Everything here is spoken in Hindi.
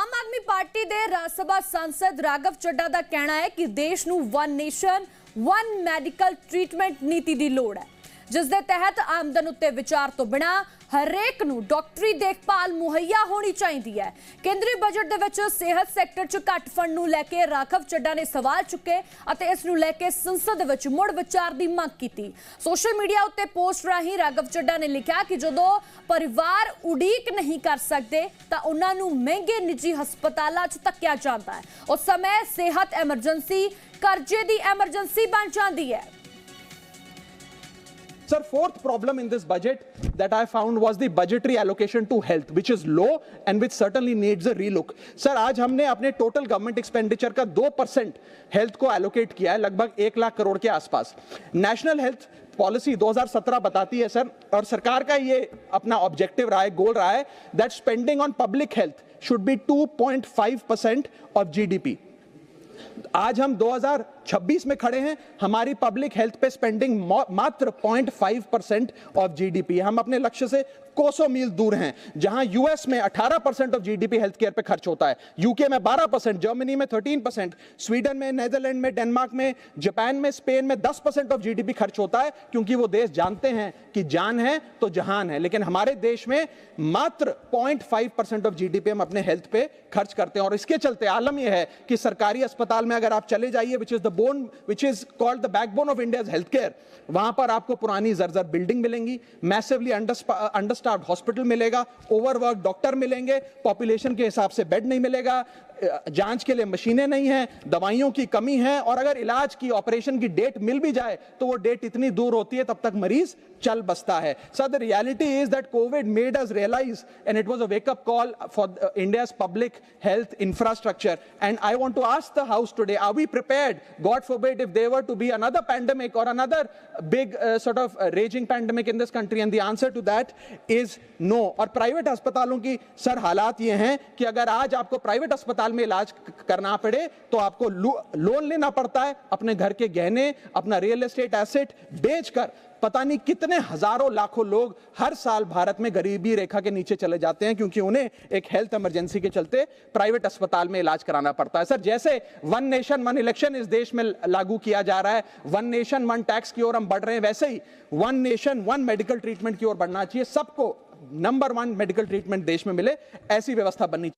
आम आदमी पार्टी के राज्यसभा सांसद राघव चड्ढा का कहना है कि देश नूं one nation one medical treatment नीति की लोड़ है, जिस दे तहत आमदन उत्ते विचार तो बिना हरेक नूं डॉक्टरी देखभाल मुहैया होनी चाहिए है। केंद्रीय बजट दे विच सेहत सैक्टर च घट फंड नूं लैके राघव चड्ढा ने सवाल चुके अते इस नूं लैके संसद विच मुड़ विचार दी मांग कीती। सोशल मीडिया उत्ते पोस्ट राहीं राघव चड्ढा ने लिखा कि जदों परिवार उड़ीक नहीं कर सकते तां उन्हां नूं महंगे निजी हस्पतालां च धक्किया जांदा है, उस समय सेहत एमरजेंसी कर्जे दी एमरजेंसी बन जांदी है। Sir, fourth problem in this budget that I found was the budgetary allocation to health, which is low and which certainly needs a relook. Sir, आज हमने अपने total government expenditure का 2% health को allocate किया है, लगभग 1 लाख करोड़ के आसपास। National Health Policy 2017 बताती है सर, और सरकार का ये अपना ऑब्जेक्टिव रहा है, गोल रहा है, that spending on public health should be 2.5% of GDP. आज हम 2026 में खड़े हैं, हमारी पब्लिक हेल्थ पे स्पेंडिंग मात्र 0.5% ऑफ जीडीपी। हम अपने लक्ष्य से कोसों मील दूर हैं। जहां यूएस में 18% ऑफ जीडीपी हेल्थ केयर पे खर्च होता है, यूके में 12%, जर्मनी में 13%, स्वीडन में, नेदरलैंड में, डेनमार्क में, जापान में, स्पेन में 10% ऑफ जीडीपी खर्च होता है, क्योंकि वो देश जानते हैं कि जान है तो जहान है। लेकिन हमारे देश में मात्र 0.5% ऑफ जीडीपी हम अपने हेल्थ पे खर्च करते हैं, और इसके चलते आलम यह है कि सरकारी अस्पताल में अगर आप चले जाइए, which is called the backbone of India's healthcare, वहां पर आपको पुरानी जर्जर बिल्डिंग मिलेंगी, मैसिवली अंडरस्टाफ्ड हॉस्पिटल मिलेगा, ओवरवर्क डॉक्टर मिलेंगे, पॉपुलेशन के हिसाब से बेड नहीं मिलेगा, जांच के लिए मशीनें नहीं हैं, दवाइयों की कमी है, और अगर इलाज की ऑपरेशन की डेट मिल भी जाए तो वो डेट इतनी दूर होती है तब तक मरीज चल बसता है। Sir, the reality is that covid made us realize and it was a wake up call for India's public health infrastructure, and I want to ask the house today, are we prepared, God forbid, if there were to be another pandemic or another big sort of raging pandemic in this country? And the answer to that is no. और प्राइवेट अस्पतालों की सर हालात ये हैं कि अगर आज आपको प्राइवेट अस्पताल में इलाज करना पड़े तो आपको लोन लेना पड़ता है, अपने घर के गहने, अपना रियल एस्टेट एसेट बेचकर पता नहीं कितने हजारों लाखों लोग हर साल भारत में गरीबी रेखा के नीचे चले जाते हैं, क्योंकि उन्हें एक हेल्थ इमरजेंसी के चलते प्राइवेट अस्पताल में इलाज कराना पड़ता है। सर, जैसे वन नेशन वन इलेक्शन इस देश में लागू किया जा रहा है, वन नेशन वन टैक्स की ओर हम बढ़ रहे हैं, वैसे ही one nation one medical treatment की ओर बढ़ना चाहिए। सबको नंबर 1 मेडिकल ट्रीटमेंट देश में मिले, ऐसी व्यवस्था बननी चाहिए।